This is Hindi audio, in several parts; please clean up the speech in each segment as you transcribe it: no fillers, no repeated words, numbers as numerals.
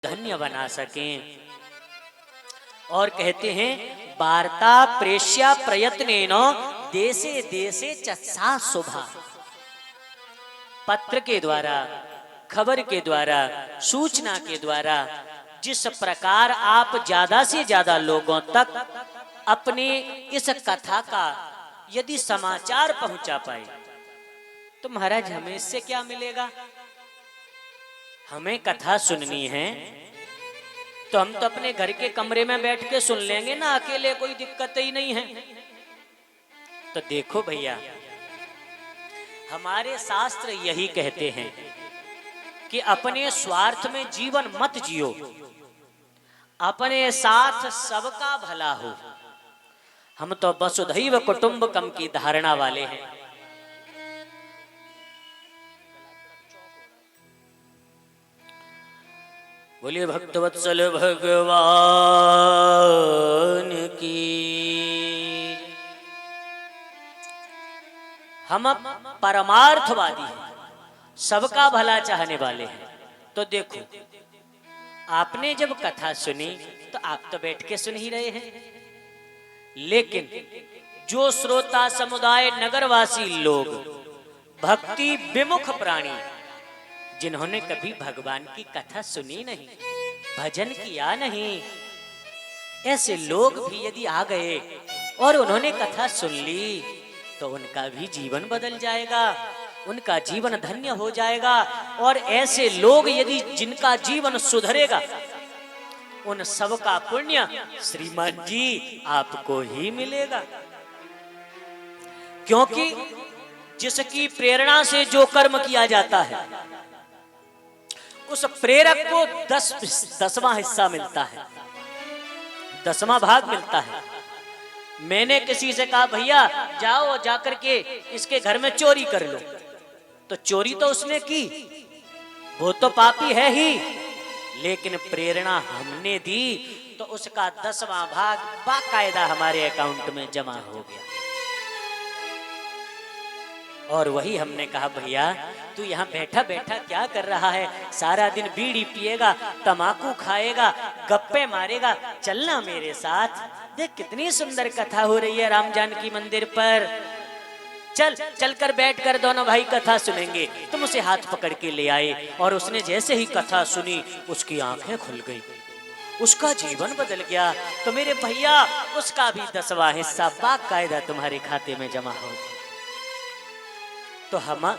धन्य बना सकें। और कहते हैं वार्ता प्रेष्या प्रयत्नेन देशे देशे चत्सा शोभा। पत्र के द्वारा, खबर के द्वारा, सूचना के द्वारा जिस प्रकार आप ज्यादा से ज्यादा लोगों तक अपने इस कथा का यदि समाचार पहुंचा पाए तो महाराज हमें इससे क्या मिलेगा। हमें कथा सुननी है तो हम तो अपने घर के कमरे में बैठ के सुन लेंगे ना, अकेले कोई दिक्कत ही नहीं है। तो देखो भैया, हमारे शास्त्र यही कहते हैं कि अपने स्वार्थ में जीवन मत जियो, अपने साथ सबका भला हो। हम तो वसुधैव कुटुंबकम की धारणा वाले हैं। बोलिए भक्तवत्सल भगवान की। हम परमार्थवादी हैं, सबका भला चाहने वाले हैं। तो देखो, आपने जब कथा सुनी तो आप तो बैठ के सुन ही रहे हैं, लेकिन जो श्रोता समुदाय नगरवासी लोग, भक्ति विमुख प्राणी, जिन्होंने कभी भगवान की कथा सुनी नहीं, भजन किया नहीं, ऐसे लोग भी यदि आ गए और उन्होंने कथा सुन ली तो उनका भी जीवन बदल जाएगा, उनका जीवन धन्य हो जाएगा। और ऐसे लोग यदि जिनका जीवन सुधरेगा, उन सब का पुण्य श्रीमान जी आपको ही मिलेगा। क्योंकि जिसकी प्रेरणा से जो कर्म किया जाता है उस प्रेरक को 10वां हिस्सा मिलता है, 10वां भाग मिलता है। मैंने किसी से कहा भैया जाओ जाकर के इसके घर में चोरी कर लो, तो चोरी तो उसने की, वो तो पापी है ही, लेकिन प्रेरणा हमने दी तो उसका 10वां भाग बाकायदा हमारे अकाउंट में जमा हो गया। और वही हमने कहा भैया तू यहाँ बैठा बैठा क्या कर रहा है, सारा दिन बीड़ी पिएगा, तमाकू खाएगा, गप्पे मारेगा, चलना मेरे साथ, देख कितनी सुंदर कथा हो रही है राम जानकी मंदिर पर, चल चल कर बैठ कर दोनों भाई कथा सुनेंगे। तुम उसे हाथ पकड़ के ले आए और उसने जैसे ही कथा सुनी उसकी आंखें खुल गई, उसका जीवन बदल गया। तो मेरे भैया उसका भी 10वां हिस्सा बाकायदा तुम्हारे खाते में जमा हो। तो हम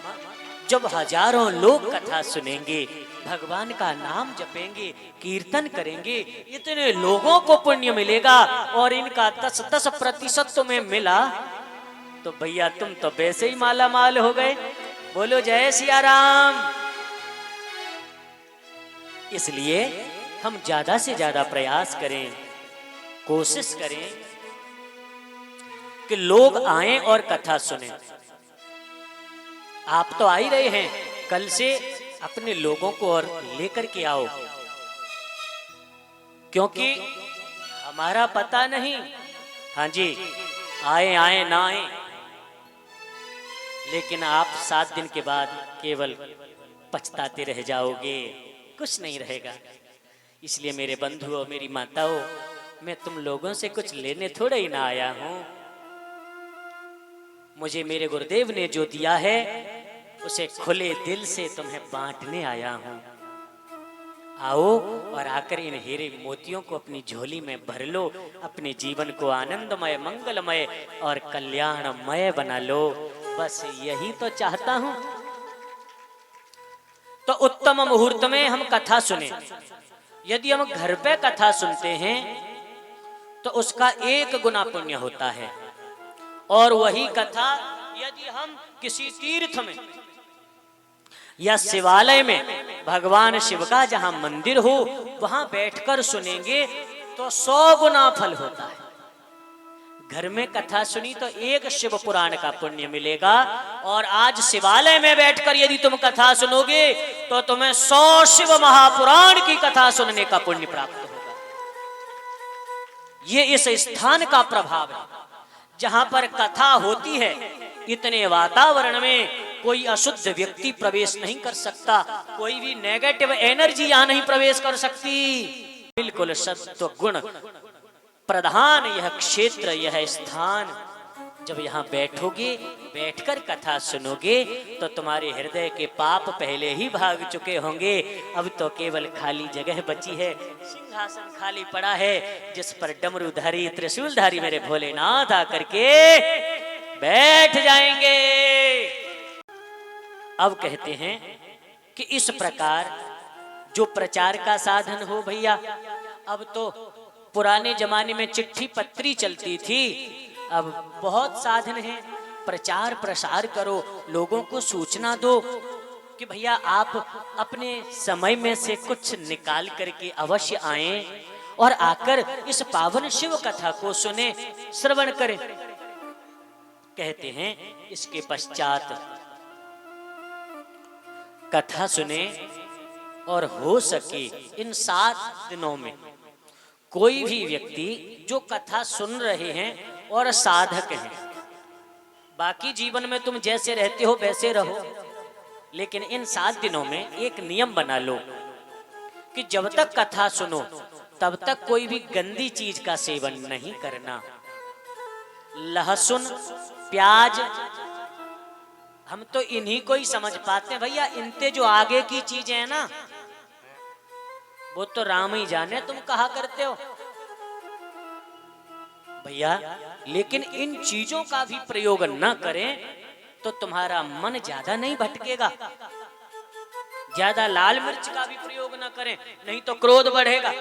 जब हजारों लोग कथा सुनेंगे, भगवान का नाम जपेंगे, कीर्तन करेंगे, इतने लोगों को पुण्य मिलेगा और इनका 10% तुम्हें मिला तो भैया तुम तो वैसे ही माला माल हो गए। बोलो जय सिया राम। इसलिए हम ज्यादा से ज्यादा प्रयास करें, कोशिश करें कि लोग आएं और कथा सुनें। आप तो आ ही रहे हैं, कल से अपने लोगों को और लेकर के आओ, क्योंकि हमारा पता नहीं, हाँ जी आए आए ना आए, लेकिन आप 7 दिन के बाद केवल पछताते रह जाओगे, कुछ नहीं रहेगा। इसलिए मेरे बंधुओं, मेरी माताओं, मैं तुम लोगों से कुछ लेने थोड़ा ही ना आया हूं। मुझे मेरे गुरुदेव ने जो दिया है उसे खुले दिल से तुम्हें बांटने आया हूं। आओ और आकर इन हीरे मोतियों को अपनी झोली में भर लो, अपने जीवन को आनंदमय, मंगलमय और कल्याणमय बना लो। बस यही तो चाहता हूं। तो उत्तम मुहूर्त में हम कथा सुने। यदि हम घर पे कथा सुनते हैं तो उसका 1 गुना पुण्य होता है, और वही कथा यदि हम किसी तीर्थ में या शिवालय में, भगवान शिव का जहां मंदिर हो, वहां बैठकर सुनेंगे तो 100 गुना फल होता है। घर में कथा सुनी तो 1 शिव पुराण का पुण्य मिलेगा, और आज शिवालय में बैठकर यदि तुम कथा सुनोगे तो तुम्हें 100 शिव महापुराण की कथा सुनने का पुण्य प्राप्त होगा। ये इस स्थान का प्रभाव है। जहां पर कथा होती है, इतने वातावरण में कोई अशुद्ध व्यक्ति प्रवेश नहीं कर सकता, कोई भी नेगेटिव एनर्जी यहां नहीं प्रवेश कर सकती। बिल्कुल सत्व गुण प्रधान यह क्षेत्र, यह स्थान। जब यहाँ बैठोगे, बैठकर कथा सुनोगे तो तुम्हारे हृदय के पाप पहले ही भाग चुके होंगे। अब तो केवल खाली जगह बची है, सिंहासन खाली पड़ा है, जिस पर डमरूधारी त्रिशूलधारी मेरे भोलेनाथ आकर के बैठ जाएंगे। अब कहते हैं कि इस प्रकार जो प्रचार का साधन हो भैया, अब तो पुराने जमाने में चिट्ठी पत्री चलती थी, अब बहुत साधन हैं। प्रचार प्रसार करो, लोगों को सूचना दो कि भैया आप अपने समय में से कुछ निकाल करके अवश्य आएं और आकर इस पावन शिव कथा को सुने, श्रवण करें। कहते हैं इसके पश्चात कथा सुने और हो सके इन 7 दिनों में कोई भी व्यक्ति जो कथा सुन रहे हैं और साधक हैं, बाकी जीवन में तुम जैसे रहते हो वैसे रहो, लेकिन इन 7 दिनों में एक नियम बना लो कि जब तक कथा सुनो तब तक कोई भी गंदी चीज का सेवन नहीं करना। लहसुन, प्याज, हम तो इन्हीं को ही समझ पाते हैं भैया, इनते जो आगे की चीजें हैं ना वो तो राम ही जाने तुम कहा करते हो भैया। लेकिन इन चीजों का भी प्रयोग न करें तो तुम्हारा मन ज्यादा नहीं भटकेगा। ज्यादा लाल मिर्च का भी प्रयोग न करें, नहीं तो क्रोध बढ़ेगा।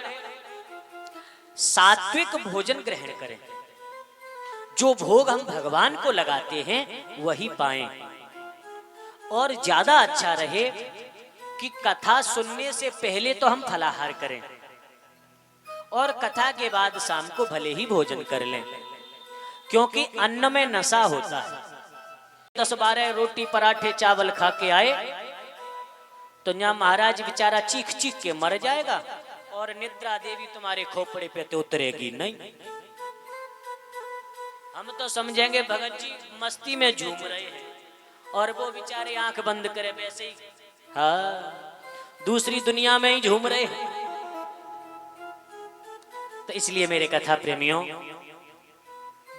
सात्विक भोजन ग्रहण करें, जो भोग हम भगवान को लगाते हैं वही पाएं। और ज्यादा अच्छा रहे कि कथा सुनने से पहले तो हम फलाहार करें और कथा के बाद शाम को भले ही भोजन कर लें, क्योंकि अन्न में नशा होता है। 10-12 रोटी पराठे चावल खा के आए तो यहाँ महाराज बेचारा चीख चीख के मर जाएगा और निद्रा देवी तुम्हारे खोपड़े पे तो उतरेगी नहीं। हम तो समझेंगे भगत जी मस्ती में झूम रहे हैं और वो बेचारे आंख बंद करे वैसे ही हाँ दूसरी दुनिया में ही झूम रहे हैं। तो इसलिए मेरे कथा प्रेमियों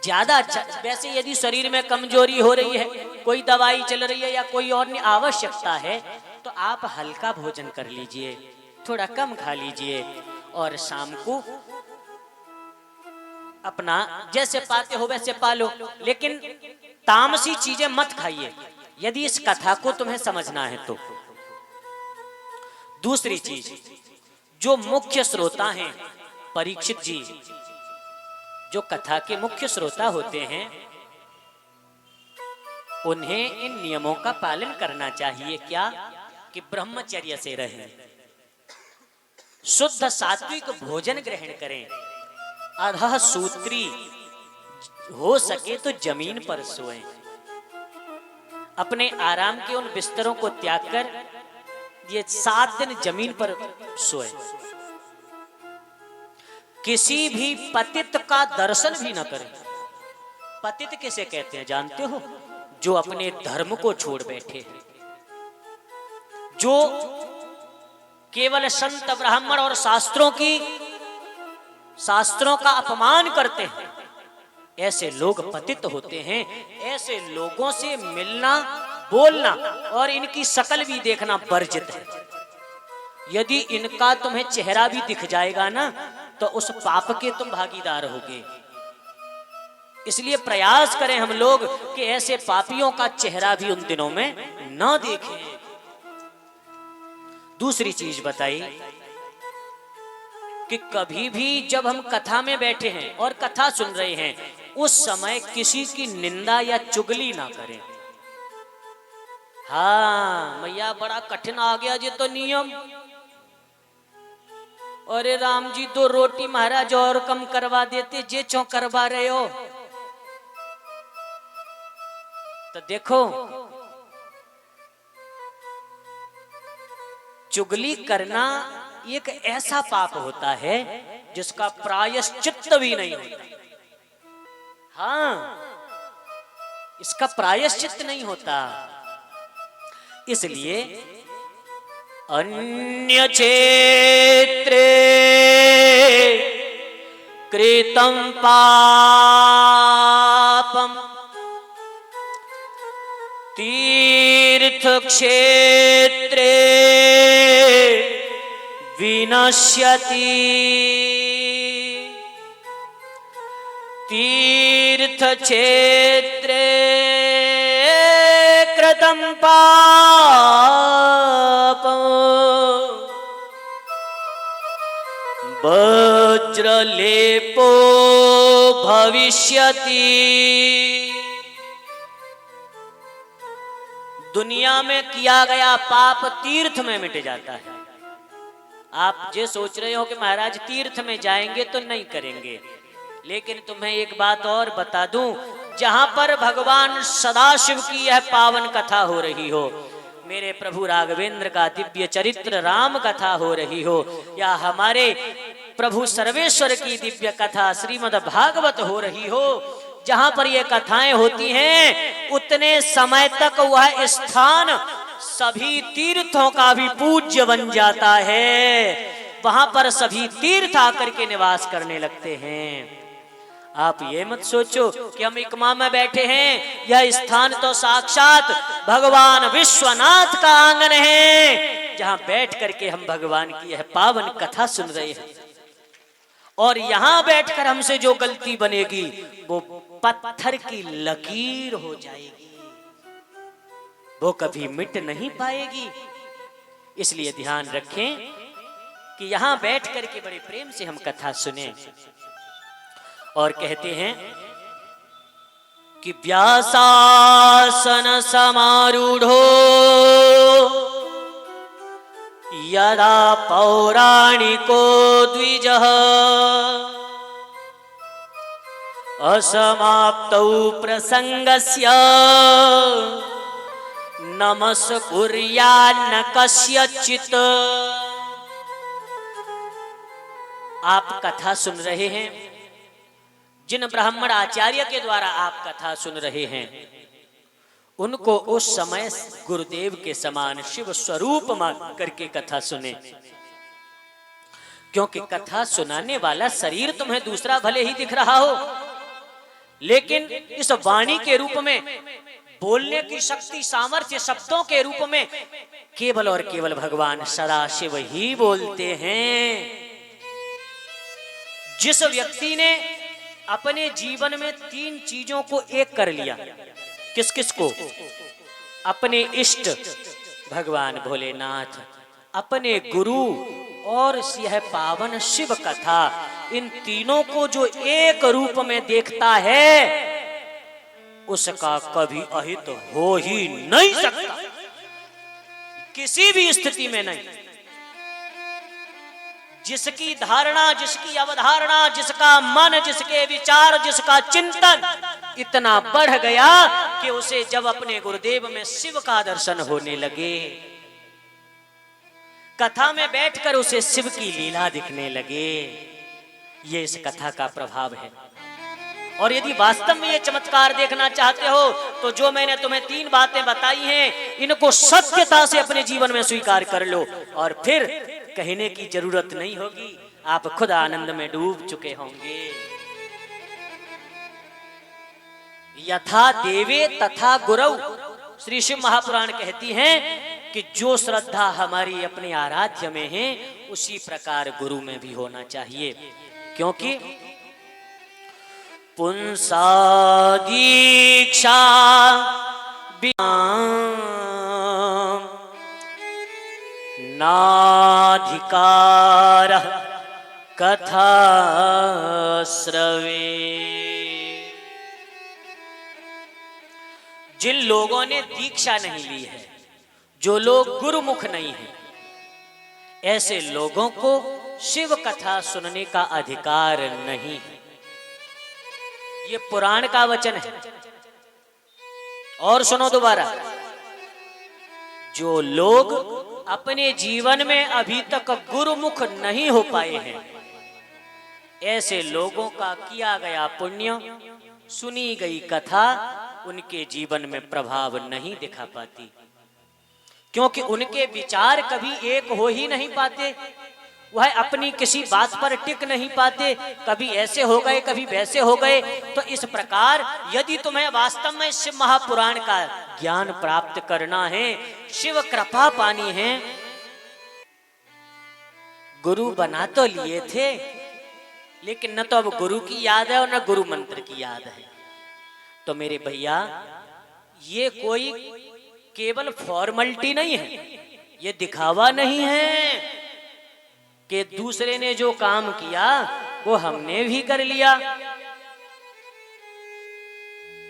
ज्यादा अच्छा, वैसे यदि शरीर में कमजोरी हो रही है, कोई दवाई चल रही है या कोई और आवश्यकता है तो आप हल्का भोजन कर लीजिए, थोड़ा कम खा लीजिए और शाम को अपना जैसे पाते हो वैसे पालो, लेकिन तामसी चीजें मत खाइए यदि इस कथा को तुम्हें समझना है तो। दूसरी चीज, जो मुख्य श्रोता हैं परीक्षित जी, जो कथा के मुख्य श्रोता होते हैं, उन्हें इन नियमों का पालन करना चाहिए। क्या कि ब्रह्मचर्य से रहें, शुद्ध सात्विक भोजन ग्रहण करें, अधः सूत्री, हो सके तो जमीन पर सोएं, अपने आराम के उन बिस्तरों को त्याग कर ये 7 दिन जमीन पर सोएं। किसी भी पतित का दर्शन भी न करें। पतित किसे कहते हैं जानते हो? जो अपने धर्म को छोड़ बैठे हैं, जो केवल संत ब्राह्मण और शास्त्रों का अपमान करते हैं, ऐसे लोग पतित होते हैं। ऐसे लोगों से मिलना, बोलना और इनकी शकल भी देखना वर्जित है। यदि इनका तुम्हें चेहरा भी दिख जाएगा ना तो उस पाप के तुम भागीदार होगे। इसलिए प्रयास करें हम लोग कि ऐसे पापियों का चेहरा भी उन दिनों में न देखें। दूसरी चीज बताई कि कभी भी जब हम कथा में बैठे हैं और कथा सुन रहे हैं, उस समय किसी की निंदा या चुगली ना करें। हाँ मैया बड़ा कठिन आ गया जी तो नियम। अरे राम जी 2 रोटी महाराज और कम करवा देते, जे चौ करवा रहे हो। तो देखो चुगली करना एक ऐसा पाप होता है जिसका प्रायश्चित्त भी नहीं होता। हाँ इसका प्रायश्चित्त नहीं होता। इसलिए अन्य क्षेत्रे कृतं पापम तीर्थ क्षेत्रे विनश्यति। तीर्थ क्षेत्रे कृतं पापं वज्रलेपो भविष्यति। दुनिया में किया गया पाप तीर्थ में मिट जाता है। आप जो सोच रहे हो कि महाराज तीर्थ में जाएंगे तो नहीं करेंगे, लेकिन तुम्हें एक बात और बता दूं, जहां पर भगवान सदाशिव की यह पावन कथा हो रही हो, मेरे प्रभु राघवेंद्र का दिव्य चरित्र राम कथा हो रही हो, या हमारे प्रभु सर्वेश्वर की दिव्य कथा श्रीमद् भागवत हो रही हो, जहां पर ये कथाएं होती हैं उतने समय तक वह स्थान सभी तीर्थों का भी पूज्य बन जाता है। वहां पर सभी तीर्थ आकर के निवास करने लगते हैं। आप ये मत सोचो कि हम इकमा में बैठे हैं, यह स्थान तो साक्षात भगवान विश्वनाथ का आंगन है, जहां बैठ करके हम भगवान की यह पावन कथा सुन रहे हैं। और यहां बैठकर हमसे जो गलती बनेगी वो पत्थर की लकीर हो जाएगी, वो कभी मिट नहीं पाएगी। इसलिए ध्यान रखें कि यहां बैठ करके बड़े प्रेम से हम कथा सुने। और कहते हैं कि व्यासासन समारूढ़ो यदा पौराणिको द्विजः असमाप्तौ प्रसंगस्य नमस्कुर्यान्न कस्यचित्। आप कथा सुन रहे हैं, जिन ब्राह्मण आचार्य के द्वारा आप कथा सुन रहे हैं, उनको उस समय गुरुदेव के समान शिव स्वरूप मान करके कथा सुने, क्योंकि कथा सुनाने वाला शरीर तुम्हें दूसरा भले ही दिख रहा हो, लेकिन इस वाणी के रूप में, बोलने की शक्ति सामर्थ्य शब्दों के रूप में केवल और केवल भगवान सदाशिव ही बोलते हैं। जिस व्यक्ति ने अपने जीवन में 3 चीजों को एक कर लिया, किस किस को? अपने इष्ट भगवान भोलेनाथ, अपने गुरु और यह पावन शिव कथा, इन तीनों को जो एक रूप में देखता है उसका कभी अहित हो ही नहीं सकता, किसी भी स्थिति में नहीं। जिसकी धारणा, जिसकी अवधारणा, जिसका मन, जिसके विचार, जिसका चिंतन इतना बढ़ गया कि उसे जब अपने गुरुदेव में शिव का दर्शन होने लगे, कथा में बैठकर उसे शिव की लीला दिखने लगे, ये इस कथा का प्रभाव है। और यदि वास्तव में ये चमत्कार देखना चाहते हो तो जो मैंने तुम्हें 3 बातें बताई हैं, इनको सत्यता से अपने जीवन में स्वीकार कर लो, और फिर कहने की जरूरत नहीं होगी, आप खुद आनंद में डूब चुके होंगे। यथा देवे तथा गुरौ, श्री शिव महापुराण कहती हैं कि जो श्रद्धा हमारी अपने आराध्य में है उसी प्रकार गुरु में भी होना चाहिए, क्योंकि पुंसा दीक्षा नाधिकार कथा श्रवे। जिन लोगों ने दीक्षा नहीं ली है, जो लोग गुरुमुख नहीं हैं, ऐसे लोगों को शिव कथा सुनने का अधिकार नहीं है। ये पुराण का वचन है। और सुनो दोबारा, जो लोग अपने जीवन में अभी तक गुरुमुख नहीं हो पाए हैं, ऐसे लोगों का किया गया पुण्य, सुनी गई कथा उनके जीवन में प्रभाव नहीं दिखा पाती। क्योंकि उनके विचार कभी एक हो ही नहीं पाते, वह अपनी किसी बात पर टिक नहीं पाते, कभी ऐसे हो गए कभी वैसे हो गए। तो इस प्रकार यदि तुम्हें वास्तव में शिव महापुराण का ज्ञान प्राप्त करना है, शिव कृपा पानी है, गुरु बना तो लिए थे लेकिन न तो अब गुरु की याद है और न गुरु मंत्र की याद है। तो मेरे भैया, ये कोई केवल फॉर्मेलिटी नहीं है, ये दिखावा नहीं है कि दूसरे ने जो काम किया वो हमने भी कर लिया।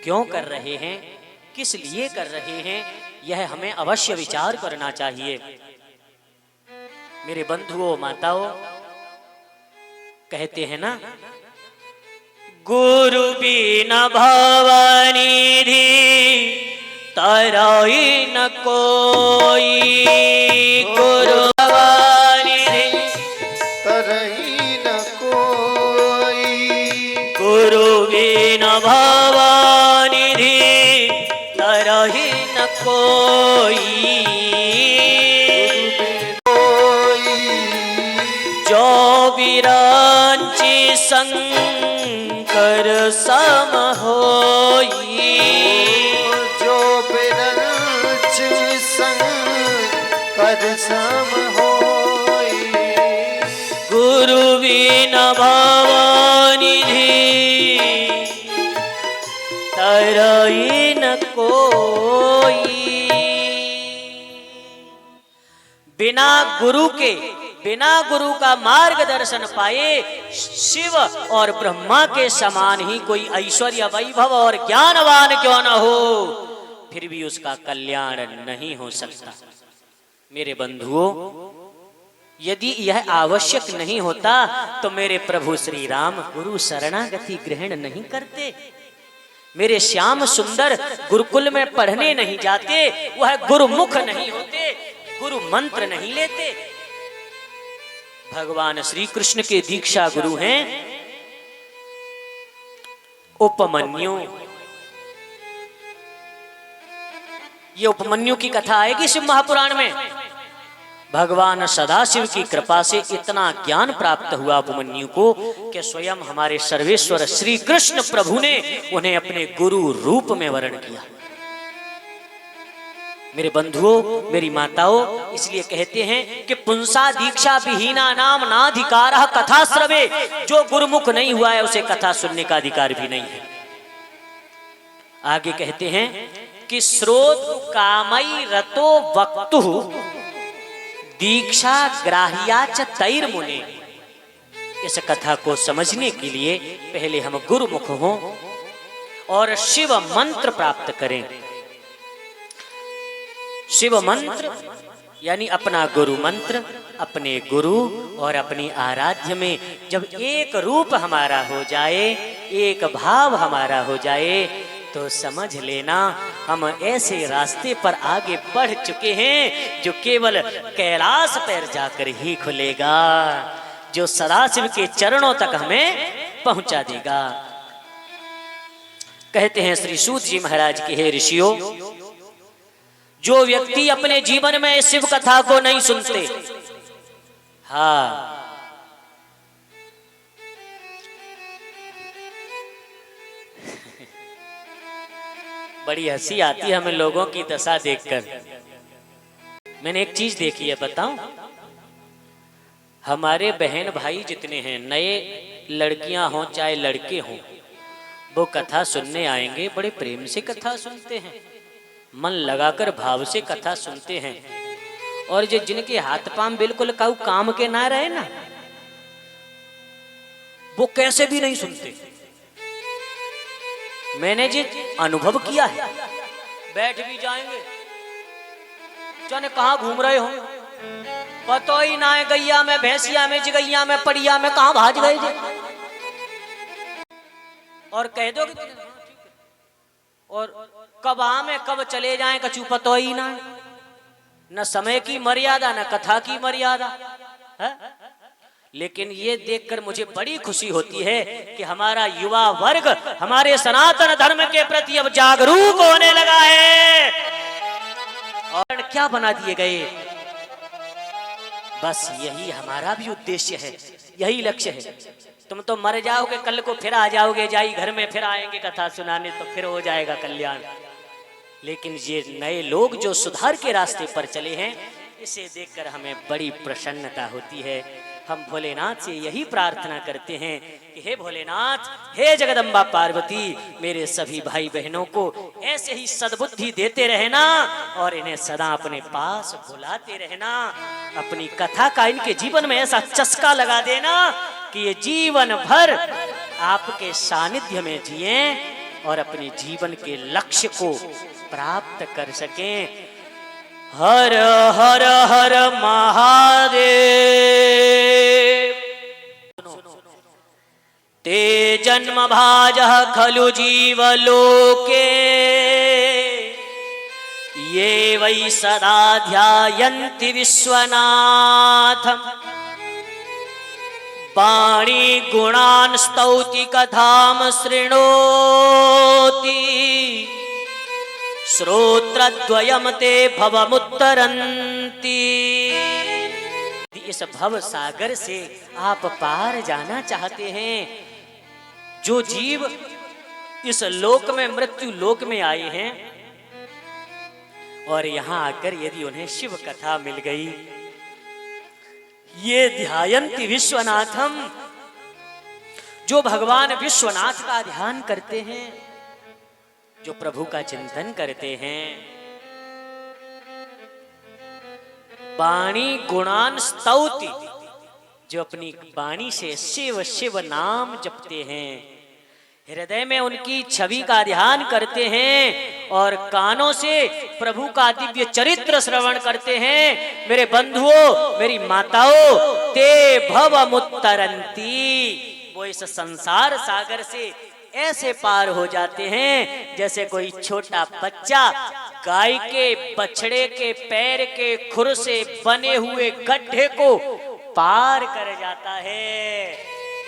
क्यों कर रहे हैं, किस लिए कर रहे हैं, यह हमें अवश्य विचार करना चाहिए। मेरे बंधुओं माताओं, कहते हैं ना, गुरु बिना भवनिधि तरई न कोई, गुरु भवनिधि तरई न कोई, गुरु बिना भवनिधि तरई न कोई, जो विरांची शंकर सम होई, जो बिरंच शंकर सम होई, गुरु बिना भवनिधि तरई न कोई। बिना गुरु के, बिना गुरु का मार्गदर्शन पाए शिव और ब्रह्मा के समान ही कोई ऐश्वर्य वैभव और ज्ञानवान क्यों न हो, फिर भी उसका कल्याण नहीं हो सकता। मेरे बंधुओं, यदि यह आवश्यक नहीं होता तो मेरे प्रभु श्री राम गुरु शरणागति ग्रहण नहीं करते, मेरे श्याम सुंदर गुरुकुल में पढ़ने नहीं जाते, वह गुरुमुख नहीं होते, गुरु मंत्र नहीं लेते। भगवान श्री कृष्ण के दीक्षा गुरु हैं उपमन्यु। ये उपमन्यु की कथा आएगी शिव महापुराण में। भगवान सदाशिव की कृपा से इतना ज्ञान प्राप्त हुआ उपमन्यु को कि स्वयं हमारे सर्वेश्वर श्री कृष्ण प्रभु ने उन्हें अपने गुरु रूप में वर्ण किया। मेरे बंधुओं, मेरी माताओं, इसलिए कहते हैं कि पुंसा दीक्षा विहीना नाम नाधिकार कथा श्रवे। जो गुरुमुख नहीं हुआ है उसे कथा सुनने का अधिकार भी नहीं है। आगे कहते हैं कि श्रोतु कामई रतो वक्तु दीक्षा ग्राह्याच तैर मुने। इस कथा को समझने के लिए पहले हम गुरुमुख हों और शिव मंत्र प्राप्त करें। शिव मंत्र यानी अपना गुरु मंत्र, अपने गुरु और अपनी आराध्य में जब एक रूप हमारा हो जाए, एक भाव हमारा हो जाए, तो समझ लेना हम ऐसे रास्ते पर आगे बढ़ चुके हैं जो केवल कैलाश पर जाकर ही खुलेगा, जो सदाशिव के चरणों तक हमें पहुंचा देगा। कहते हैं श्री सूत जी महाराज के, हे ऋषियों, जो व्यक्ति अपने जीवन में शिव कथा को नहीं सुनते, हाँ, बड़ी हंसी आती है हमें लोगों की दशा देखकर। मैंने एक चीज देखी है, बताऊं? हमारे बहन भाई जितने हैं, नए लड़कियां हों चाहे लड़के हों, वो कथा सुनने आएंगे, बड़े प्रेम से कथा सुनते हैं, मन लगाकर भाव से कथा सुनते हैं। और जो जिनके हाथ पांव बिल्कुल काम के ना रहे ना, वो कैसे भी नहीं सुनते। मैंने जी अनुभव किया है, बैठ भी जाएंगे, जाने कहां घूम रहे हो, पता ही ना है, गैया में, भैंसिया में, जिगैया में, पड़िया में, कहां भाज गए जी, और कह दो कि और कब में कब चले जाएं कछु पता ही ना, न समय की मर्यादा न कथा की मर्यादा है? लेकिन ये देखकर मुझे बड़ी खुशी होती है कि हमारा युवा वर्ग हमारे सनातन धर्म के प्रति अब जागरूक होने लगा है और क्या बना दिए गए। बस यही हमारा भी उद्देश्य है, यही लक्ष्य है। तुम तो मर जाओगे, कल को फिर आ जाओगे, जाई घर में फिर आएंगे कथा सुनाने, तो फिर हो जाएगा कल्याण। लेकिन ये नए लोग जो सुधार के रास्ते पर चले हैं, इसे देखकर हमें बड़ी प्रसन्नता होती है। हम भोलेनाथ से यही प्रार्थना करते हैं कि हे भोलेनाथ, हे जगदम्बा पार्वती, मेरे सभी भाई बहनों को ऐसे ही सद्बुद्धि देते रहना और इन्हें सदा अपने पास बुलाते रहना। अपनी कथा का इनके जीवन में ऐसा चस्का लगा देना कि ये जीवन भर आपके सानिध्य में जिए और अपने जीवन के लक्ष्य को प्राप्त कर सकें। हर हर हर महादेव। ते जन्म भाजः खलु जीवलोके, ये वै सदा ध्यायन्ति विश्वनाथम्। वाणी गुणान् स्तौति कथां शृणोति, श्रोत्रद्वयं ते भवमुत्तरन्ति। इस भव सागर से आप पार जाना चाहते हैं। जो जीव इस लोक में, मृत्यु लोक में आए हैं और यहां आकर यदि उन्हें शिव कथा मिल गई, ये ध्यायन्ति विश्वनाथम, जो भगवान विश्वनाथ का ध्यान करते हैं, जो प्रभु का चिंतन करते हैं। वाणी गुणान स्तौति, जो अपनी वाणी से शिव शिव नाम जपते हैं, हृदय में उनकी छवि का ध्यान करते हैं और कानों से प्रभु का दिव्य चरित्र श्रवण करते हैं। मेरे बंधुओं, मेरी माताओं, ते भवमुत्तरन्ति, वो इस संसार सागर से ऐसे पार हो जाते हैं जैसे कोई छोटा बच्चा गाय के बछड़े के पैर के खुर से बने हुए गड्ढे को पार कर जाता है,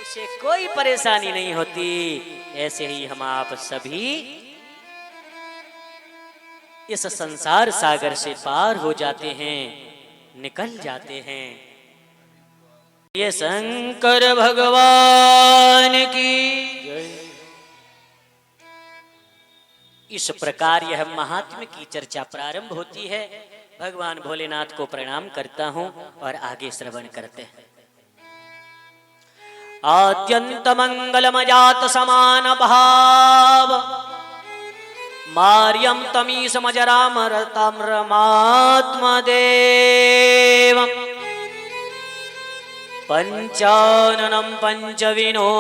उसे कोई परेशानी नहीं होती। ऐसे ही हम आप सभी इस संसार सागर से पार हो जाते हैं, निकल जाते हैं। ये शंकर भगवान की जय। इस प्रकार यह महात्म्य की चर्चा प्रारंभ होती है। भगवान भोलेनाथ को प्रणाम करता हूं और आगे श्रवण करते हैं। आद्यंत मंगलमजात समान भाव, मार्यम तमीश मजराम रतम रमात्म देव, पंचाननम पंच विनोदशीलो,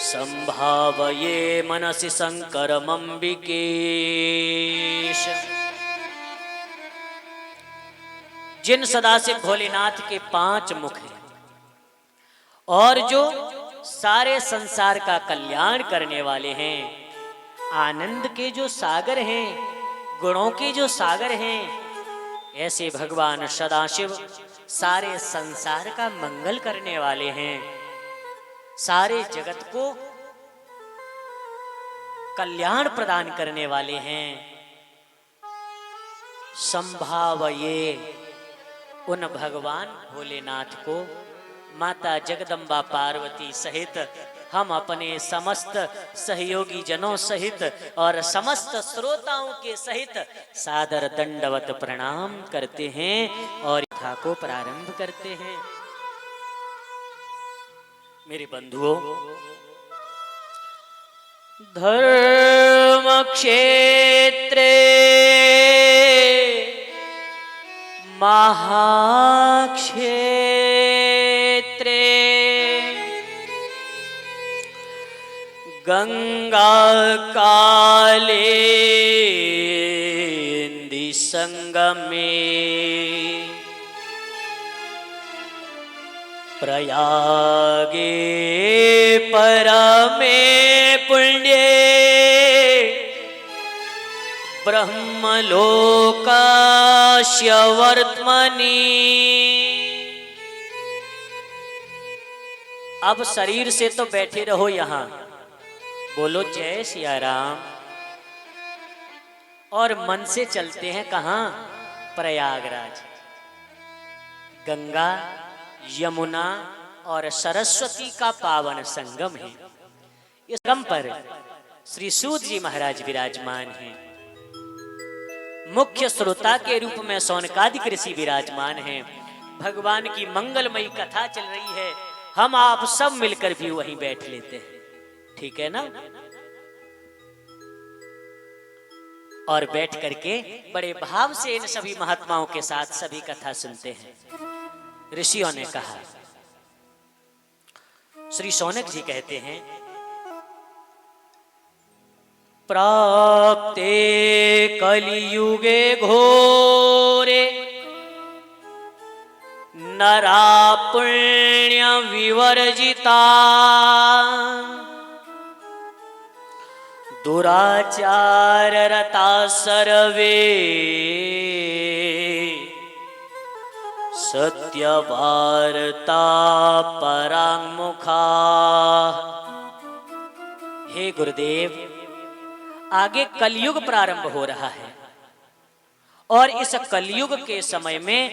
संभावये मनसि शंकरमंबिकेश। जिन सदाशिव भोलेनाथ के 5 मुख हैं और जो सारे संसार का कल्याण करने वाले हैं, आनंद के जो सागर हैं, गुणों के जो सागर हैं, ऐसे भगवान सदाशिव सारे संसार का मंगल करने वाले हैं, सारे जगत को कल्याण प्रदान करने वाले हैं। संभावये, उन भगवान भोलेनाथ को माता जगदम्बा पार्वती सहित हम अपने समस्त सहयोगी जनों सहित और समस्त श्रोताओं के सहित सादर दंडवत प्रणाम करते हैं और कथा को प्रारंभ करते हैं। मेरे बंधुओं, धर्म क्षेत्रे महाक्षेत्रे गंगा कालेन्दि संगमे, प्रयागे परमे पुण्ये, ब्रह्मलोकास्य वर्त्मनि। अब शरीर से तो बैठे रहो यहां, बोलो जय सिया राम। और मन से चलते हैं कहाँ? प्रयागराज। गंगा, यमुना और सरस्वती का पावन संगम है। इस संगम पर श्री सूत जी महाराज विराजमान हैं। मुख्य श्रोता के रूप में शौनकादिक ऋषि विराजमान हैं। भगवान की मंगलमयी कथा चल रही है, हम आप सब मिलकर भी वहीं बैठ लेते हैं, ठीक है ना? और बैठ करके बड़े भाव से इन सभी महात्माओं के साथ सभी कथा सुनते हैं। ऋषियों ने कहा, श्री शौनक जी कहते हैं, प्राप्ते कलियुगे घोरे नरा पुण्य विवर्जिता दुराचार रता सर्वे सत्य वार्ता परांगमुखा। हे गुरुदेव, आगे कलयुग प्रारंभ हो रहा है और इस कलयुग के समय में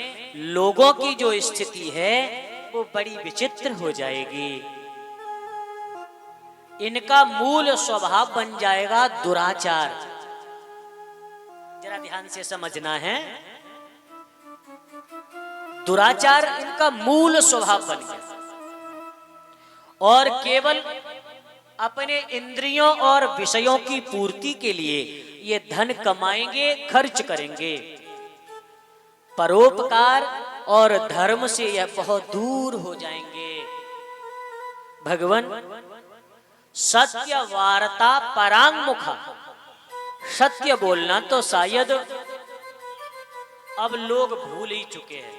लोगों की जो स्थिति है वो बड़ी विचित्र हो जाएगी। इनका मूल स्वभाव बन जाएगा दुराचार। जरा ध्यान से समझना है, दुराचार इनका मूल स्वभाव बन गया और केवल अपने इंद्रियों और विषयों की पूर्ति के लिए ये धन कमाएंगे, खर्च करेंगे। परोपकार और धर्म से यह बहुत दूर हो जाएंगे। भगवान सत्य वार्ता परांगमुखा, सत्य बोलना तो शायद अब लोग भूल ही चुके हैं,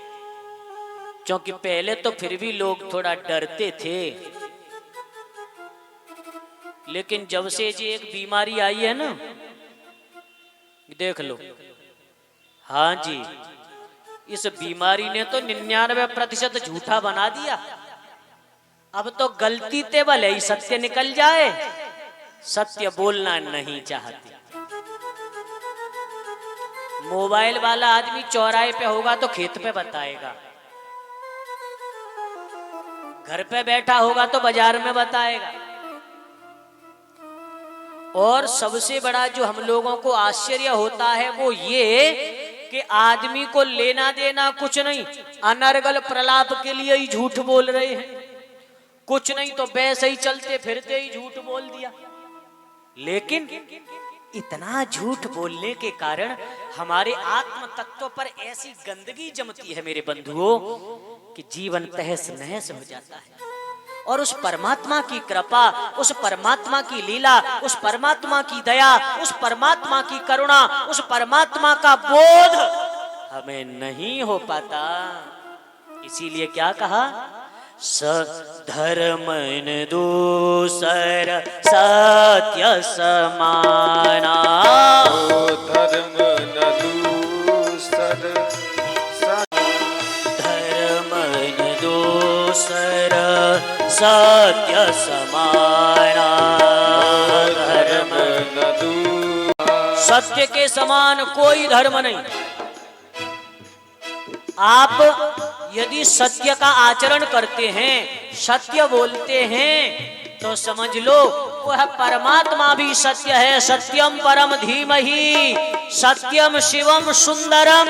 क्योंकि पहले तो फिर भी लोग थोड़ा डरते थे, लेकिन जब से ये एक बीमारी आई है ना, देख लो, हाँ जी, इस बीमारी ने तो 99% झूठा बना दिया। अब तो गलती ते भले ही सत्य निकल जाए, सत्य बोलना नहीं चाहते। मोबाइल वाला आदमी चौराहे पे होगा तो खेत पे बताएगा, घर पे बैठा होगा तो बाजार में बताएगा। और सबसे बड़ा जो हम लोगों को आश्चर्य होता है वो ये कि आदमी को लेना देना कुछ नहीं, अनर्गल प्रलाप के लिए ही झूठ बोल रहे हैं, कुछ नहीं तो वैसे ही चलते फिरते ही झूठ बोल दिया। लेकिन इतना झूठ बोलने के कारण हमारे आत्म तत्व पर ऐसी गंदगी जमती है मेरे बंधुओं कि जीवन तहस नहस हो जाता है। और उस परमात्मा की कृपा, उस परमात्मा की लीला, उस परमात्मा की दया, उस परमात्मा की करुणा, उस परमात्मा का बोध हमें नहीं हो पाता। इसीलिए क्या कहा? धर्म न दूसर सत्य समाना, धर्म न दूसर धर्म न दूसर सत्य समाना, धर्म न दूसर सत्य के समान कोई धर्म नहीं। आप यदि सत्य का आचरण करते हैं, सत्य बोलते हैं, तो समझ लो वह परमात्मा भी सत्य है। सत्यम परम धीमहि सत्यम शिवम सुंदरम।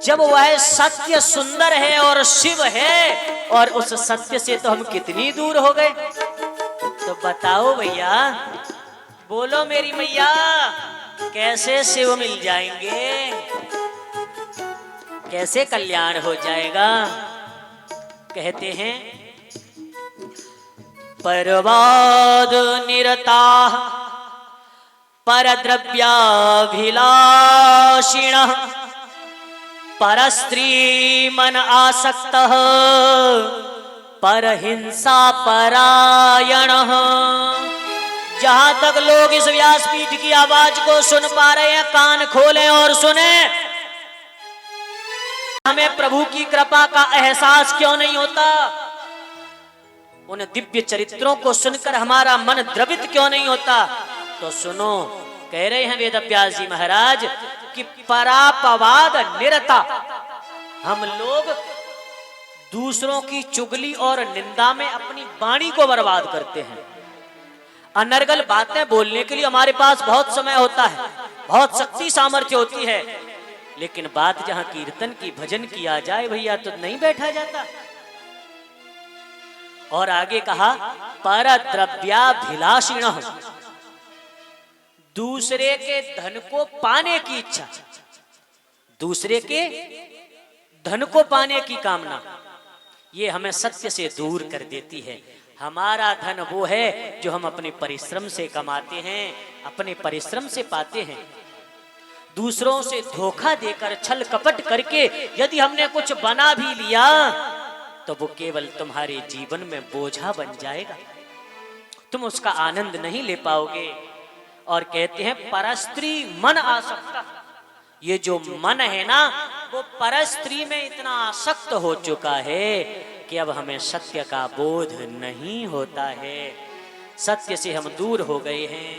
जब वह सत्य सुंदर है और शिव है, और उस सत्य से तो हम कितनी दूर हो गए। तो बताओ भैया, बोलो मेरी मैया, कैसे शिव मिल जाएंगे, कैसे कल्याण हो जाएगा? कहते हैं, परवाद निरता परद्रव्याभिलाषिणः परस्त्री मन आसक्तः परहिंसा परायणः। जहां तक लोग इस व्यासपीठ की आवाज को सुन पा रहे हैं, कान खोलें और सुने। हमें प्रभु की कृपा का एहसास क्यों नहीं होता? उन दिव्य चरित्रों को सुनकर हमारा मन द्रवित क्यों नहीं होता? तो सुनो, कह रहे हैं वेदव्यास जी महाराज कि परापवाद निरता, हम लोग दूसरों की चुगली और निंदा में अपनी वाणी को बर्बाद करते हैं। अनर्गल बातें बोलने के लिए हमारे पास बहुत समय होता है, बहुत शक्ति सामर्थ्य होती है, लेकिन बात जहां कीर्तन की भजन किया जाए भैया तो नहीं बैठा जाता। और आगे कहा परद्रव्याभिलाषिण, दूसरे के धन को पाने की इच्छा, दूसरे के धन को पाने की कामना, ये हमें सत्य से दूर कर देती है। हमारा धन वो है जो हम अपने परिश्रम से कमाते हैं, अपने परिश्रम से पाते हैं। दूसरों से धोखा देकर छल कपट करके यदि हमने कुछ बना भी लिया तो वो केवल तुम्हारे जीवन में बोझा बन जाएगा, तुम उसका आनंद नहीं ले पाओगे। और कहते हैं परस्त्री मन आसक्ता, ये जो मन है ना वो परस्त्री में इतना आसक्त हो चुका है कि अब हमें सत्य का बोध नहीं होता है, सत्य से हम दूर हो गए हैं।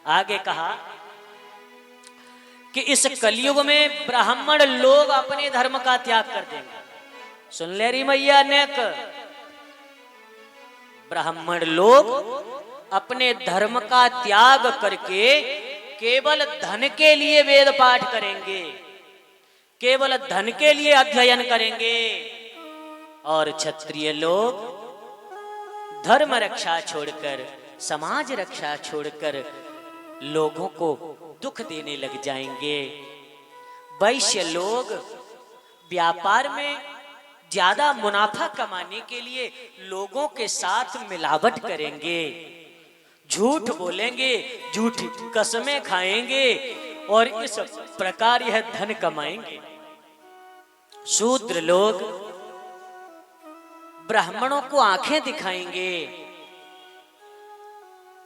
आगे कहा कि इस कलयुग में ब्राह्मण लोग अपने धर्म का त्याग कर देंगे। सुन ले रही मैया नेक, ब्राह्मण लोग अपने धर्म का त्याग करके केवल धन के लिए वेद पाठ करेंगे, केवल धन के लिए अध्ययन करेंगे। और क्षत्रिय लोग धर्म रक्षा छोड़कर, समाज रक्षा छोड़कर लोगों को दुख देने लग जाएंगे। वैश्य लोग व्यापार में ज्यादा मुनाफा कमाने के लिए लोगों के साथ मिलावट करेंगे, झूठ बोलेंगे, झूठी कसमें खाएंगे और इस प्रकार यह धन कमाएंगे। शूद्र लोग ब्राह्मणों को आंखें दिखाएंगे,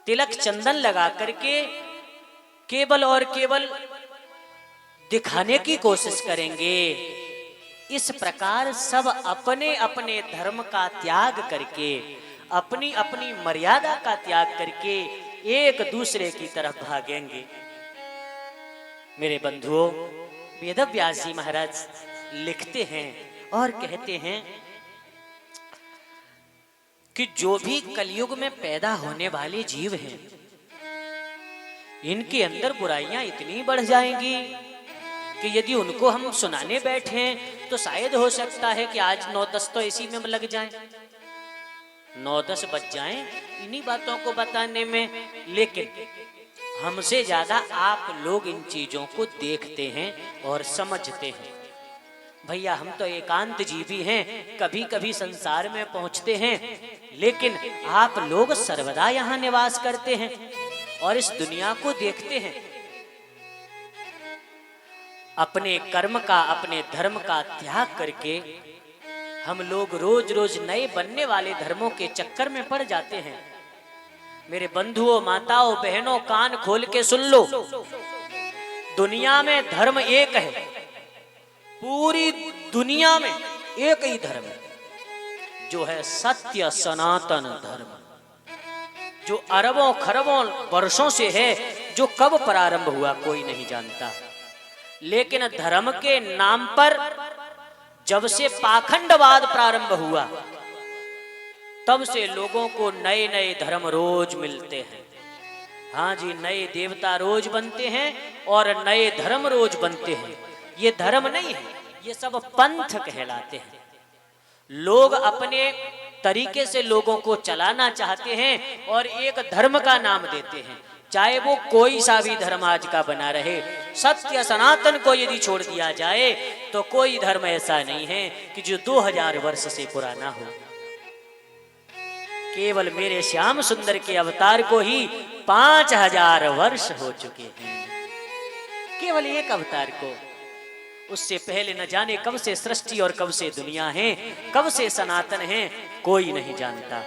तिलक चंदन लगा करके केवल और केवल दिखाने की कोशिश करेंगे। इस प्रकार सब अपने अपने धर्म का त्याग करके, अपनी अपनी मर्यादा का त्याग करके एक दूसरे की तरफ भागेंगे। मेरे बंधुओं, वेदव्यास जी महाराज लिखते हैं और कहते हैं कि जो भी कलयुग में पैदा होने वाले जीव हैं, इनके अंदर बुराइयां इतनी बढ़ जाएंगी कि यदि उनको हम सुनाने बैठे तो शायद हो सकता है कि आज 9-10 तो इसी में लग जाएं, 9-10 बज जाएं इन्हीं बातों को बताने में। लेकिन हमसे ज्यादा आप लोग इन चीजों को देखते हैं और समझते हैं। भैया हम तो एकांत जीवी हैं, कभी कभी संसार में पहुंचते हैं, लेकिन आप लोग सर्वदा यहाँ निवास करते हैं और इस दुनिया को देखते हैं। अपने कर्म का, अपने धर्म का त्याग करके हम लोग रोज रोज नए बनने वाले धर्मों के चक्कर में पड़ जाते हैं। मेरे बंधुओं, माताओं, बहनों, कान खोल के सुन लो, दुनिया में धर्म एक है, पूरी दुनिया में एक ही धर्म है जो है सत्य सनातन धर्म, जो अरबों खरबों वर्षों से है, जो कब प्रारंभ हुआ कोई नहीं जानता। लेकिन धर्म के नाम पर जब से पाखंडवाद प्रारंभ हुआ तब से लोगों को नए नए धर्म रोज मिलते हैं। हाँ जी, नए देवता रोज बनते हैं और नए धर्म रोज बनते हैं। ये धर्म नहीं है, ये सब पंथ कहलाते हैं। लोग अपने तरीके से लोगों को चलाना चाहते हैं और एक धर्म का नाम देते हैं, चाहे वो कोई सा भी धर्म आज का बना रहे। सत्य सनातन को यदि छोड़ दिया जाए तो कोई धर्म ऐसा नहीं है कि जो 2000 वर्ष से पुराना हो। केवल मेरे श्याम सुंदर के अवतार को ही 5000 वर्ष हो चुके हैं, केवल एक अवतार को। उससे पहले न जाने कब से सृष्टि और कब से दुनिया है, कब से सनातन है, कोई नहीं जानता।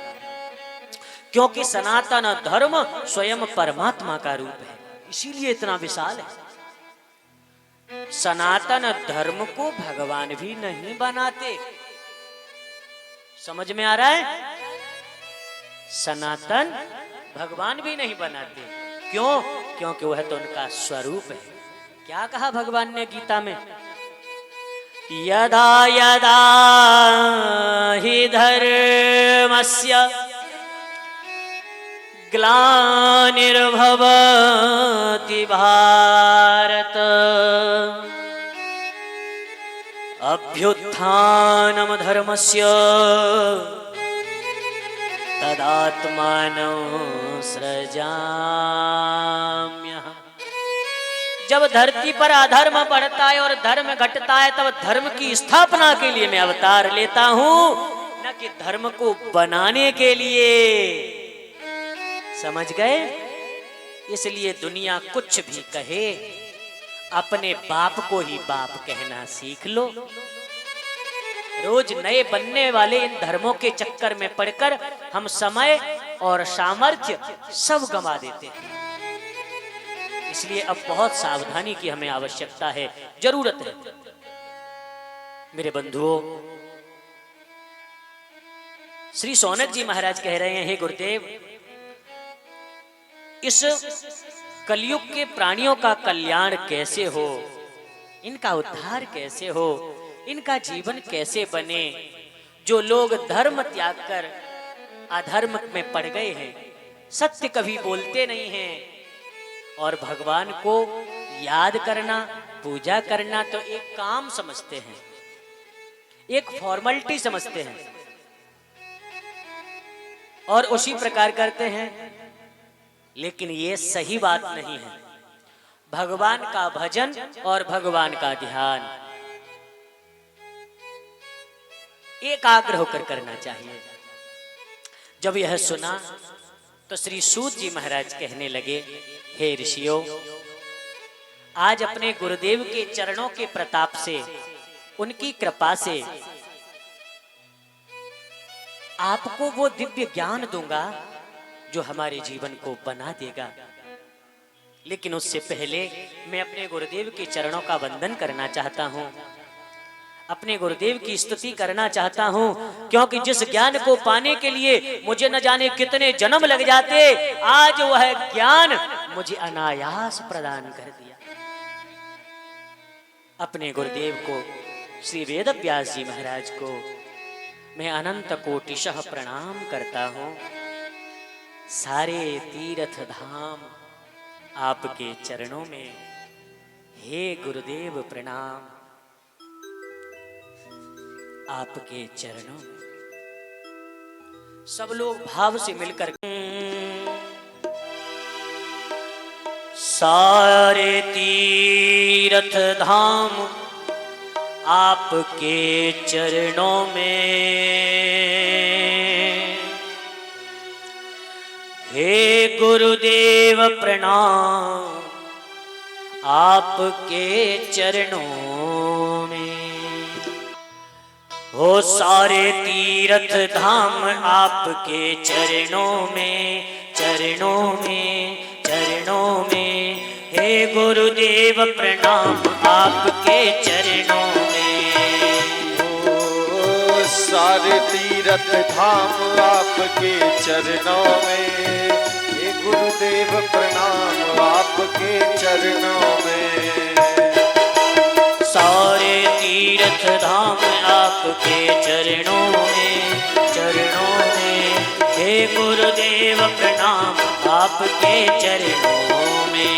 क्योंकि सनातन धर्म स्वयं परमात्मा का रूप है, इसीलिए इतना विशाल है। सनातन धर्म को भगवान भी नहीं बनाते। समझ में आ रहा है? सनातन भगवान भी नहीं बनाते। क्यों? क्योंकि वह तो उनका स्वरूप है। क्या कहा भगवान ने गीता में? यदा यदा हि धर्मस्य ग्लानिर्भवति भारत अभ्युत्थानं धर्मस्य तदात्मानं सृजाम्यहम्। जब धरती पर अधर्म बढ़ता है और धर्म घटता है तब धर्म की स्थापना के लिए मैं अवतार लेता हूं, न कि धर्म को बनाने के लिए। समझ गए? इसलिए दुनिया कुछ भी कहे, अपने बाप को ही बाप कहना सीख लो। रोज नए बनने वाले इन धर्मों के चक्कर में पड़कर हम समय और सामर्थ्य सब गंवा देते हैं। इसलिए अब बहुत सावधानी की हमें आवश्यकता है, जरूरत है। मेरे बंधुओं, श्री सौनक जी महाराज कह रहे हैं, हे गुरुदेव, इस कलयुग के प्राणियों का कल्याण कैसे हो, इनका उद्धार कैसे हो, इनका जीवन कैसे बने। जो लोग धर्म त्याग कर अधर्म में पड़ गए हैं, सत्य कभी बोलते नहीं हैं और भगवान को याद करना, पूजा करना तो एक काम समझते हैं, एक फॉर्मेलिटी समझते हैं और उसी प्रकार करते हैं। लेकिन ये सही बात नहीं है। भगवान का भजन और भगवान का ध्यान एकाग्र होकर करना चाहिए। जब यह सुना तो श्री सूत जी महाराज कहने लगे, हे ऋषियों, आज अपने गुरुदेव के चरणों के प्रताप से, उनकी कृपा से आपको वो दिव्य ज्ञान दूंगा जो हमारे जीवन को बना देगा। लेकिन उससे पहले मैं अपने गुरुदेव के चरणों का वंदन करना चाहता हूं, अपने गुरुदेव की स्तुति करना चाहता हूं, क्योंकि जिस ज्ञान को पाने के लिए मुझे न जाने कितने जन्म लग जाते, आज वह ज्ञान मुझे अनायास प्रदान कर दिया। अपने गुरुदेव को, श्री वेदव्यास जी महाराज को मैं अनंत कोटिशः प्रणाम करता हूं। सारे तीर्थ धाम आपके चरणों में, हे गुरुदेव प्रणाम, आपके चरणों में। सब लोग भाव से मिलकर सारे तीर्थ धाम आपके चरणों में, हे गुरुदेव प्रणाम आपके चरणों में। हो सारे तीर्थ धाम आपके चरणों में, चरणों में, चरणों में, हे गुरुदेव प्रणाम आपके चरणों में। ओ सारे तीर्थ धाम आपके चरणों में, हे गुरुदेव प्रणाम आपके चरणों में। सारे तीर्थ धाम आपके चरणों में, चरणों में, हे गुरुदेव प्रणाम आपके चरणों में।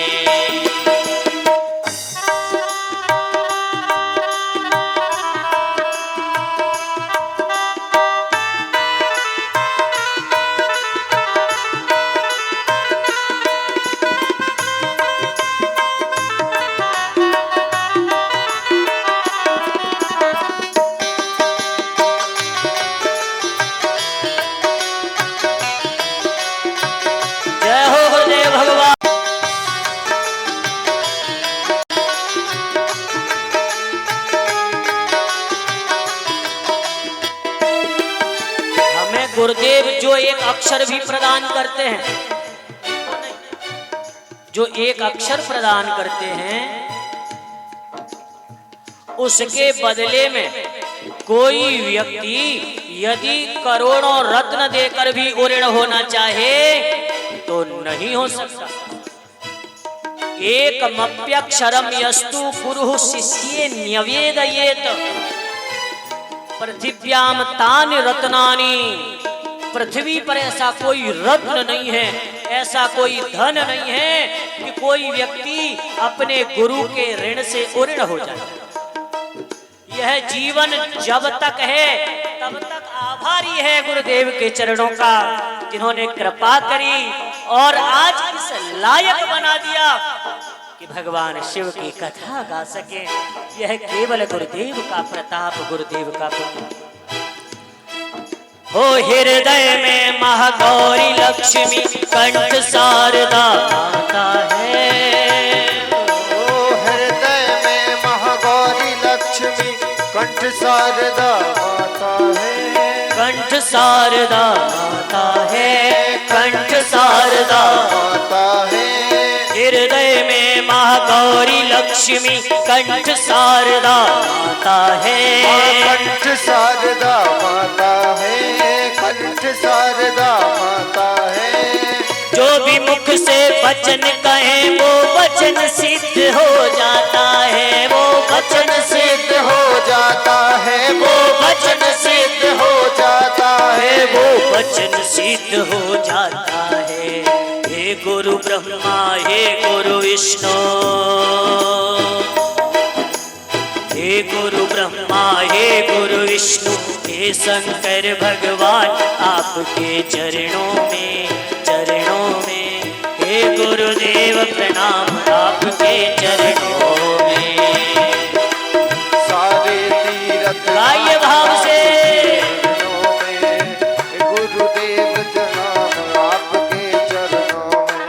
गुरुदेव जो एक अक्षर भी प्रदान करते हैं, जो एक अक्षर प्रदान करते हैं, उसके बदले में कोई व्यक्ति यदि करोड़ों रत्न देकर भी ऋण होना चाहे तो नहीं हो सकता। एकमप्यक्षरम यस्तु गुरुः शिष्ये न्यवेदयेत पृथिव्याम तानि रत्नानि। पृथ्वी पर ऐसा कोई रत्न नहीं है, ऐसा कोई धन नहीं है कि कोई व्यक्ति अपने गुरु के ऋण से उऋण हो जाए। यह जीवन जब तक है तब तक आभारी है गुरुदेव के चरणों का, जिन्होंने कृपा करी और आज इस लायक बना दिया कि भगवान शिव की कथा गा सके। यह केवल गुरुदेव का प्रताप, गुरुदेव का पुण्य। हो हृदय में महागौरी लक्ष्मी कंठ शारदा माता है। ओ हृदय में महागौरी लक्ष्मी कंठ शारदा माता है। कंठ शारदा माता है, कंठ शारदा माता है। हृदय में महागौरी लक्ष्मी कंठ शारदा माता है। कंठ शारदा माता है, कंठ शारदा माता है। जो भी मुख से वचन कहे वो वचन सिद्ध हो जाता है, वो वचन सिद्ध हो जाता है, वो वचन सिद्ध हो जाता है, वो वचन सिद्ध हो जाता है। हे गुरु ब्रह्मा, हे गुरु विष्णु, हे गुरु ब्रह्मा, हे गुरु विष्णु, हे शंकर भगवान आपके चरणों में, चरणों में। हे गुरुदेव प्रणाम आपके चरणों में। सारे तीरथ गाइए भाव से। गुरुदेव प्रणाम आपके चरणों में।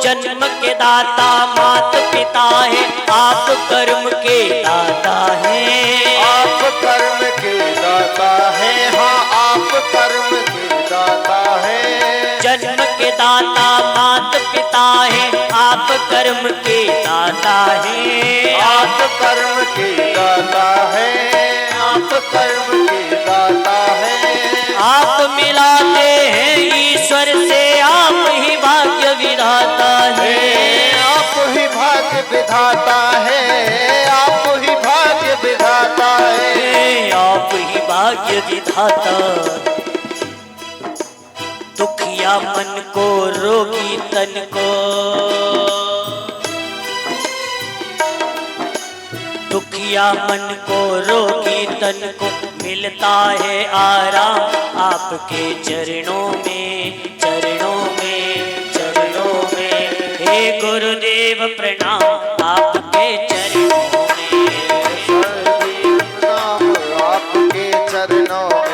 जन्म के दाता मात पिता है, आप कर्म के दाता हैं। आप कर्म के दाता है, हाँ आप कर्म के दाता है। जन्म के दाता मात पिता है, आप कर्म के दाता हैं। आप कर्म के दाता है, आप कर्म के दाता है। आप मिलाते हैं ईश्वर से, आप ही भाग्य विधाता है। आप ही भाग्य विधाता है, आप ही भाग्य विधाता है। आप ही भाग्य विधाता। दुखिया मन को, रोगी तन को, दुखिया मन को, रोगी तन को मिलता है आराम आपके चरणों में, चरणों में, चरणों में। हे गुरुदेव प्रणाम आपके चरणों में। प्रणाम आपके चरणों में।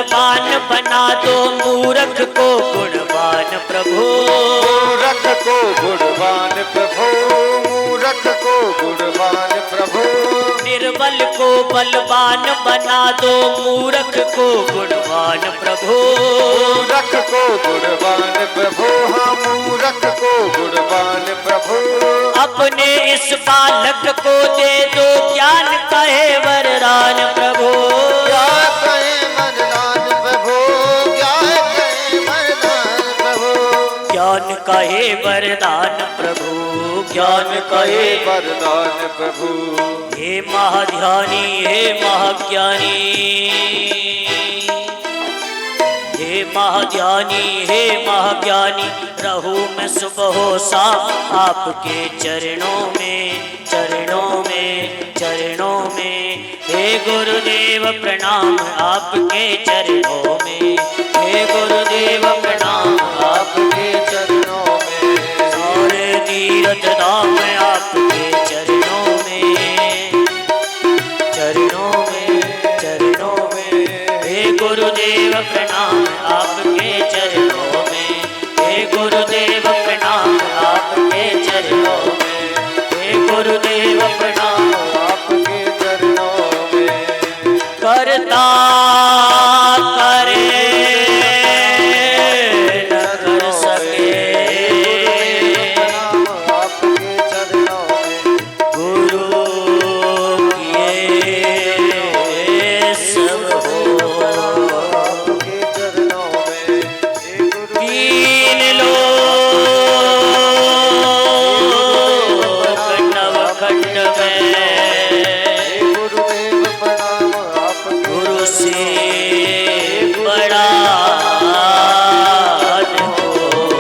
बलवान बना दो मूर्ख को गुणवान प्रभु। मूर्ख को गुणवान प्रभु, मूर्ख को गुणवान प्रभु। निर्बल को बलवान बना दो मूर्ख को गुणवान प्रभु। मूर्ख को गुणवान प्रभु, हाँ मूर्ख को गुणवान प्रभु। अपने इस बालक को दे दो ज्ञान कहे वरदान प्रभु। क्या कहे वरदान प्रभु, क्या कहे वरदान प्रभु। ज्ञान कहे वरदान प्रभु, ज्ञान कहे वरदान प्रभु। हे महाध्यानी, हे महाज्ञानी, हे महाध्यानी, हे महाज्ञानी, रहूं मैं सुबह हो शाम आपके चरणों में, चरणों में, चरणों में। हे गुरुदेव प्रणाम आपके चरणों में, हे गुरुदेव प्रणाम आपके चरणों में। सारे तीर्थ धाम आपके चरणों में, चरणों में, चरणों में। हे गुरुदेव प्रणाम आपके चरणों में, हे गुरुदेव प्रणाम आपके चरणों में, हे गुरुदेव प्रणाम आपके चरणों में। करता करे न कर सके, आपके चरणों में। गुरु किए सब हो। आपके चरणों में। हे गुरु दीन लोक नवखंड में गुरुदेव प्रणाम आपके। गुरु से बड़ा न कोई।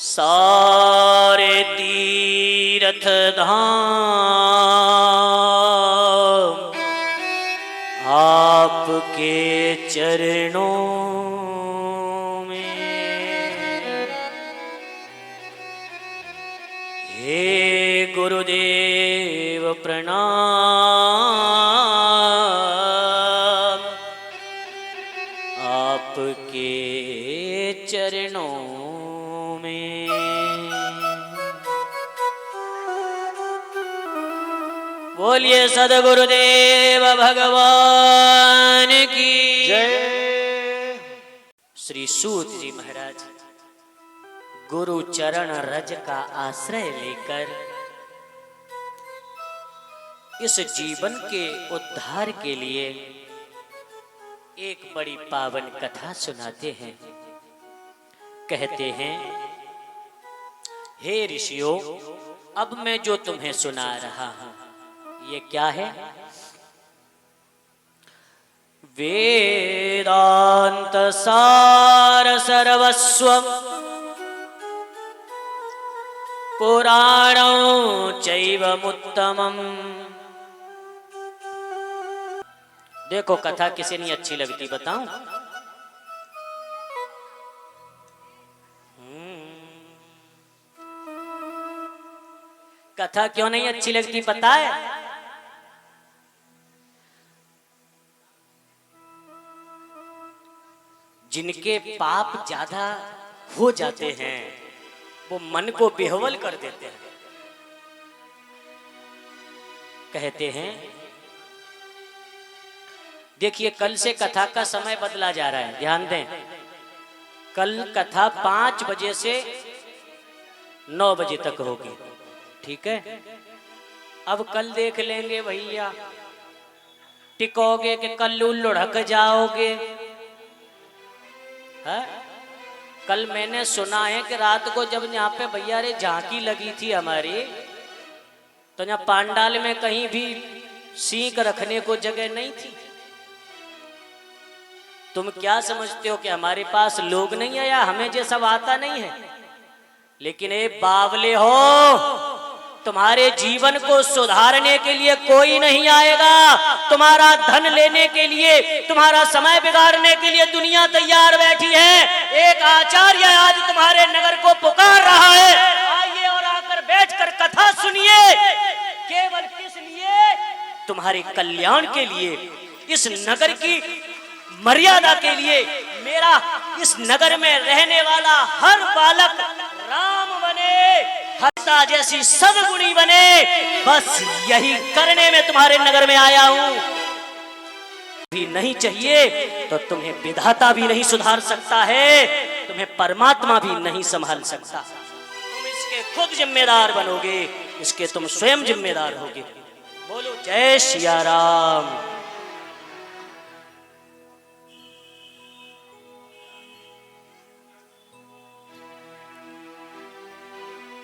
सारे तीर्थ धाम आपके चरणों में। हे गुरुदेव प्रणाम आपके चरणों में। बोलिए सद्गुरुदेव भगवान की जय। श्री सूत जी महाराज गुरु चरण रज का आश्रय लेकर इस जीवन के उद्धार के लिए एक बड़ी पावन कथा सुनाते हैं। कहते हैं, हे ऋषियों, अब मैं जो तुम्हें सुना रहा हूं ये क्या है? वेदांत सार सर्वस्व पुराणं चैवमुत्तमम्। देखो कथा किसे नहीं अच्छी लगती बताऊं? कथा क्यों नहीं अच्छी लगती पता है? जिनके पाप ज्यादा हो जाते हैं वो मन को बेहवल कर देते हैं। कहते हैं, देखिए कल से कथा का समय बदला जा रहा है, ध्यान दें। कल कथा 5 बजे से 9 बजे तक होगी, ठीक है? अब कल देख लेंगे भैया, टिकोगे कि कल लुढ़क जाओगे? है? कल मैंने सुना है कि रात को जब यहाँ पे भैया रे झांकी लगी थी हमारी, तो यहाँ पांडाल में कहीं भी सींक रखने को जगह नहीं थी। तुम क्या समझते हो कि हमारे पास लोग नहीं है या हमें जैसा आता नहीं है? लेकिन ए बावले हो, तुम्हारे जीवन को सुधारने के लिए कोई नहीं आएगा। तुम्हारा धन लेने के लिए, तुम्हारा समय बिगाड़ने के लिए दुनिया तैयार बैठी है। एक आचार्य आज तुम्हारे नगर को पुकार रहा है, आइए और आकर बैठकर कथा सुनिए। केवल किस लिए? तुम्हारे कल्याण के लिए, इस नगर की मर्यादा के लिए, मेरा इस नगर में रहने वाला हर बालक राम बने, हर्षा जैसी सद्गुणी बने, बस यही करने में तुम्हारे नगर में आया हूं। भी नहीं चाहिए तो तुम्हें विधाता भी नहीं सुधार सकता है, तुम्हें परमात्मा भी नहीं संभाल सकता। तुम इसके खुद जिम्मेदार बनोगे, इसके तुम स्वयं जिम्मेदार होगे। बोलो जय सिया राम।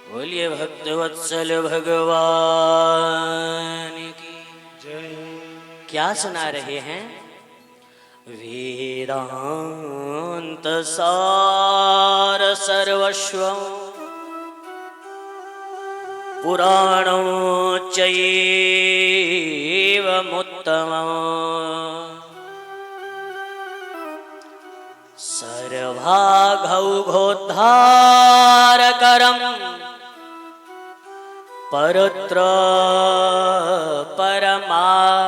बोलिए भक्तवत्सल भगवान की जय। क्या सुना रहे हैं? वेदांत सार सर्वस्व पुराणं चैवमुत्तमम् सर्वाघौघोद्धारकरम् परत्र परमार्थदम्।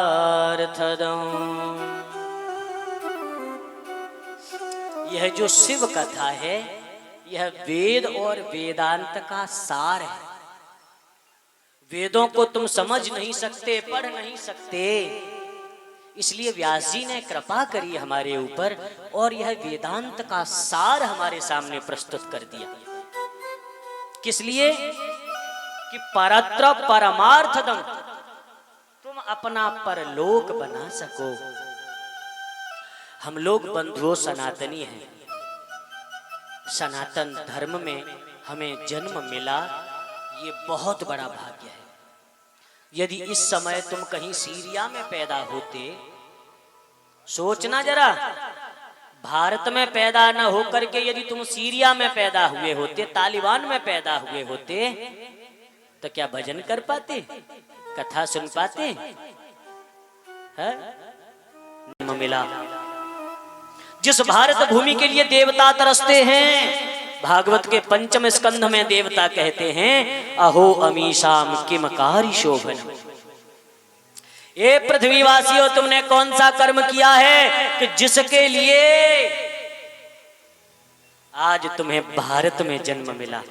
यह जो शिव कथा है, यह वेद और वेदांत का सार है। वेदों को तुम समझ नहीं सकते, पढ़ नहीं सकते, इसलिए व्यास जी ने कृपा करी हमारे ऊपर और यह वेदांत का सार हमारे सामने प्रस्तुत कर दिया। किस लिए? कि परत्र परमार्थदम, तुम अपना परलोक बना सको। हम लोग बंधुओं सनातनी हैं, सनातन धर्म में हमें जन्म मिला, ये बहुत बड़ा भाग्य है। यदि इस समय तुम कहीं सीरिया में पैदा होते, सोचना जरा, भारत में पैदा न होकर के यदि तुम सीरिया में पैदा हुए होते, तालिबान में पैदा हुए होते, तो क्या भजन कर पाते, कथा सुन पाते? जन्म मिला। जिस भारत भूमि के लिए देवता तरसते हैं, भागवत के पंचम स्कंध में देवता कहते हैं, अहो अमीशाम किम कारी शोभन। ए पृथ्वीवासियों, तुमने कौन सा कर्म किया है कि जिसके लिए आज तुम्हें भारत में जन्म मिला?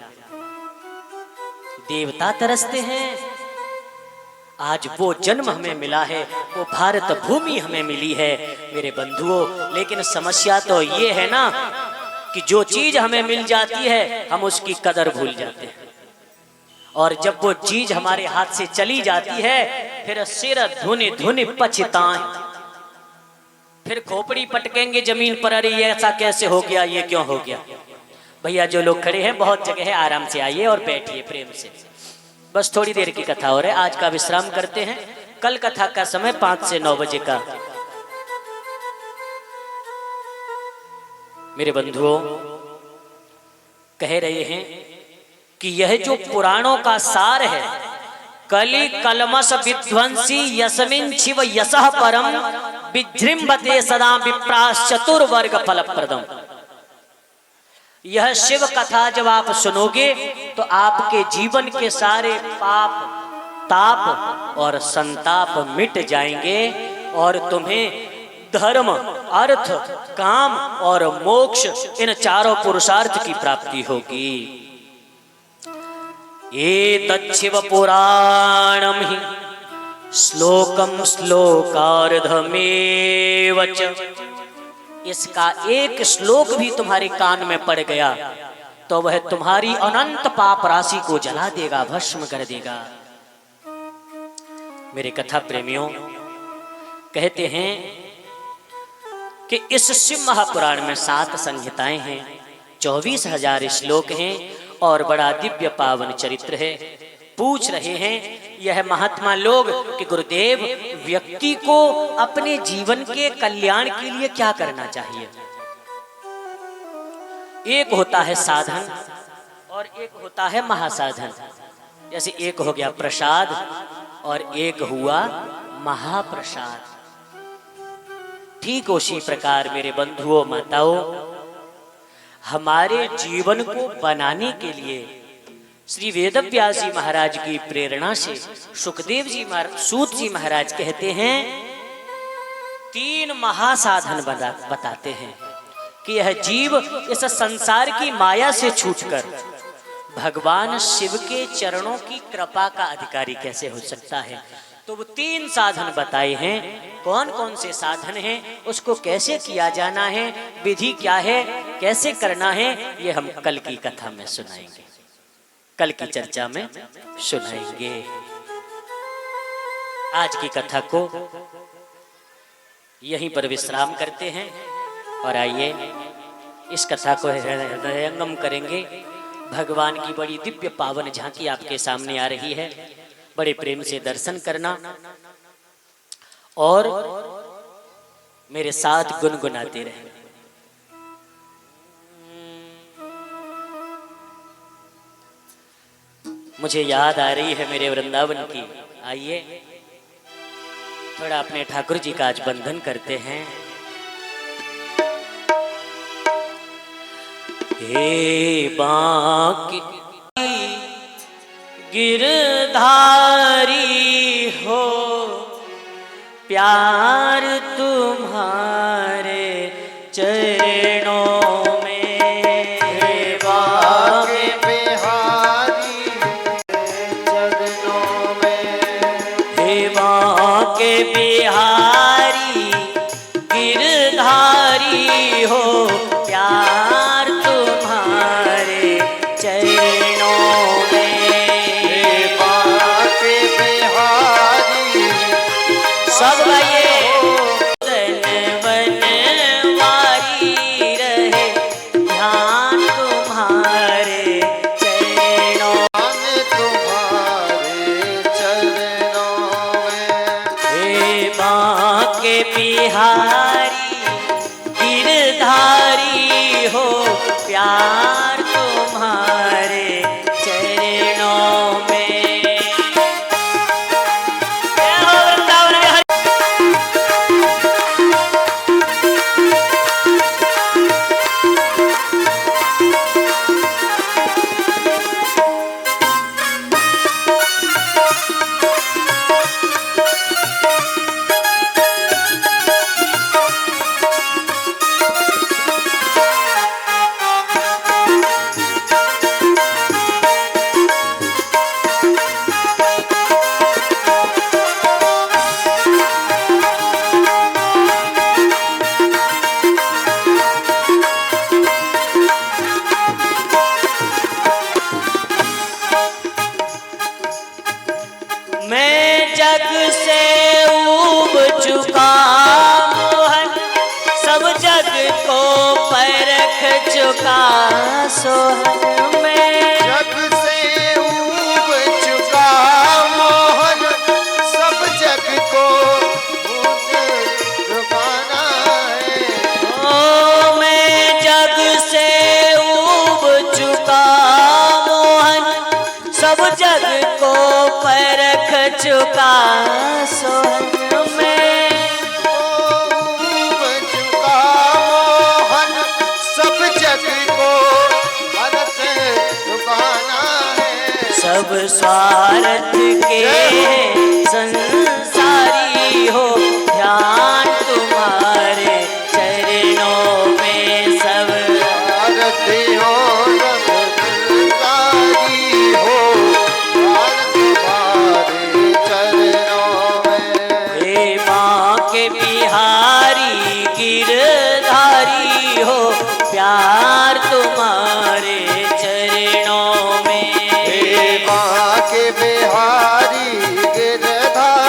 देवता तरसते हैं, आज वो जन्म हमें मिला है, वो भारत भूमि हमें मिली है मेरे बंधुओं। लेकिन समस्या तो ये है ना कि जो चीज हमें मिल जाती है हम उसकी कदर भूल जाते हैं, और जब वो चीज हमारे हाथ से चली जाती है फिर सिर धुनि धुनि पछताएं, फिर खोपड़ी पटकेंगे जमीन पर, अरे ये ऐसा कैसे हो गया, ये क्यों हो गया। भैया जो लोग खड़े हैं, बहुत जगह है, आराम से आइए और बैठिए प्रेम से। बस थोड़ी देर की कथा हो रही है, आज का विश्राम करते हैं। कल कथा का समय 5 से 9 बजे का। मेरे बंधुओं, कह रहे हैं कि यह जो पुराणों का सार है, कलि कलमस विध्वंसी यस्मिन् शिव यशः परम विजृंभते सदा विप्राश चतुर्वर्ग फलप्रदम। यह शिव कथा जब आप सुनोगे तो आपके जीवन के सारे पाप ताप और संताप मिट जाएंगे और तुम्हें धर्म अर्थ काम और मोक्ष इन चारों पुरुषार्थ की प्राप्ति होगी। एतच्छिव पुराणम ही श्लोकम श्लोकार्धमेव च। इसका एक श्लोक भी तुम्हारे कान में पड़ गया तो वह तुम्हारी अनंत पाप राशि को जला देगा, भस्म कर देगा। मेरे कथा प्रेमियों, कहते हैं कि इस शिव महापुराण में 7 संहिताएं हैं, 24,000 श्लोक हैं और बड़ा दिव्य पावन चरित्र है। पूछ रहे हैं यह महात्मा लोग कि गुरुदेव, व्यक्ति को अपने जीवन के कल्याण के लिए क्या करना चाहिए? एक होता है साधन और एक होता है महासाधन। जैसे एक हो गया प्रसाद और एक हुआ महाप्रसाद। ठीक उसी प्रकार मेरे बंधुओं माताओं, हमारे जीवन को बनाने के लिए श्री वेदव्यास जी महाराज की प्रेरणा से सुखदेव जी सूत जी महाराज कहते हैं 3 महासाधन बताते हैं कि यह जीव इस संसार की माया से छूटकर भगवान शिव के चरणों की कृपा का अधिकारी कैसे हो सकता है। तो वो 3 साधन बताए हैं। कौन कौन से साधन हैं, उसको कैसे किया जाना है, विधि क्या है, कैसे करना है, ये हम कल की कथा में सुनाएंगे, कल की चर्चा में सुनाएंगे। आज की कथा को यहीं पर विश्राम करते हैं और आइए इस कथा को हृदयंगम करेंगे। भगवान की बड़ी दिव्य पावन झांकी आपके सामने आ रही है, बड़े प्रेम से दर्शन करना और मेरे साथ गुनगुनाते रहें। मुझे याद आ रही है मेरे वृंदावन की। आइए थोड़ा अपने ठाकुर जी का आज बंधन करते हैं। हे बांके गिरधारी हो, प्यार तुम्हारे चरणों में। हे बांके बिहारी चरणों में, हे बांके बिहारी गिरधारी हो, प्यार तुम्हारे चरणों में। हे बांके बिहारी सब गाइए। तन बनवारी रहे, ध्यान तुम्हारे चरणों में, तुम्हारे चरणों में। हे बांके बिहारी गिरधारी हो, प्यार तुम्हारे चरणों में। जय हो वृंदावन बिहारी। मैं जग से ऊब चुका मोहन, सब जग को परख चुका सोहन। मैं जग से ऊब चुका मोहन, सब जग को भूत रुबाना है। ओ मैं जग से ऊब चुका मोहन, सब जग को परख चुका सोहन। मैं ऊब चुका मोहन, सब जग को भरत रुबाना है। सब स्वार्थ के संसारी हो, ध्यान तुम्हारे चरणों में। सब आरती हो रघुनाथी हो, ध्यान तुम्हारे चरणों में। हे बांके बिहारी गिरधारी हो, प्यार तुम्हारे चरणों में। हे बांके बिहारी गिरधारी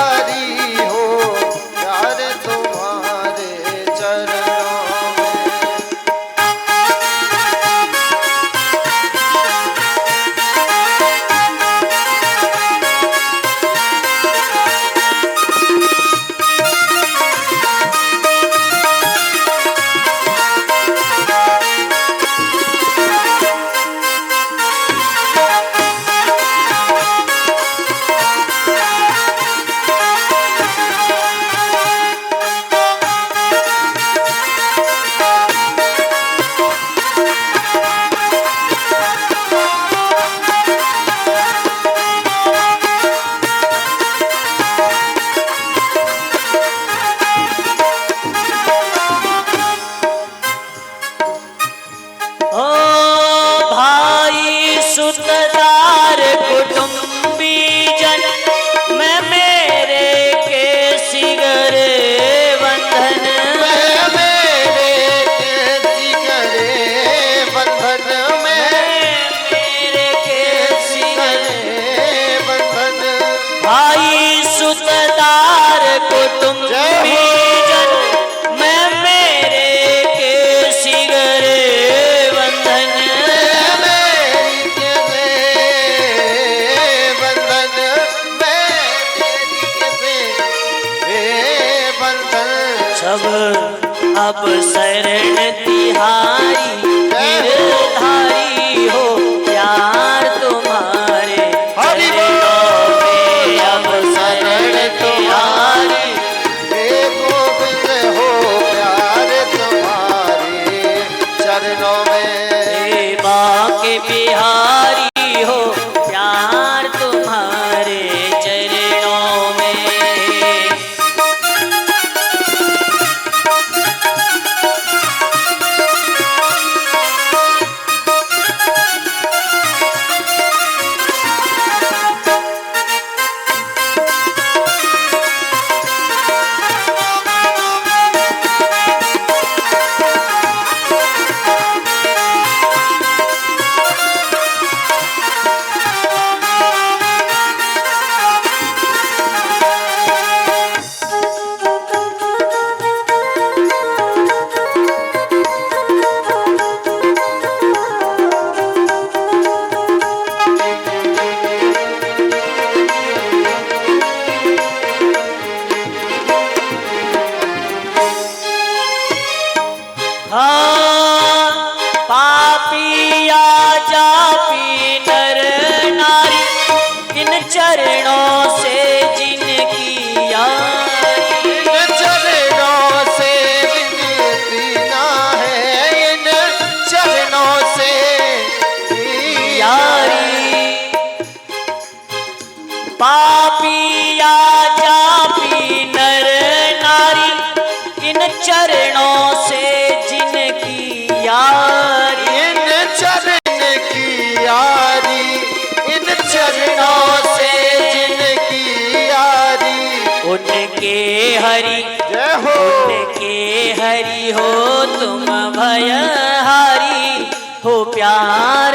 सुतदार कुटुंबी जन मैं मेरे के सिगरे बंधन मैं मेरे के जिगरे बंधन मेरे के सिगरे बंधन भाई सुतदार कुटुंबी जन मैं मेरे के सिगरे बंधन मेरी के बंधन मेरे बंधन सब अब शरण तिहारी गिरधारी हो प्यार तुम्हारे हरि चरणों में अब शरण तिहारी हे गोविंद हो प्यार तुम्हारे चरणों में हे बाके बिहारी हो प्यार तुम्हारे चरणों में हाँ पापिया जापी नर नारी इन चरणों से जिनकी यारी इन चरणों से विनती ना है इन चरणों से यारी पापिया जापी नर नारी इन चरणों से जिनकी यारी इन चरण की यारी इन चरणों से जिनकी यारी उनके हरि जय हो उनके हरि हो तुम भयहारी हो प्यार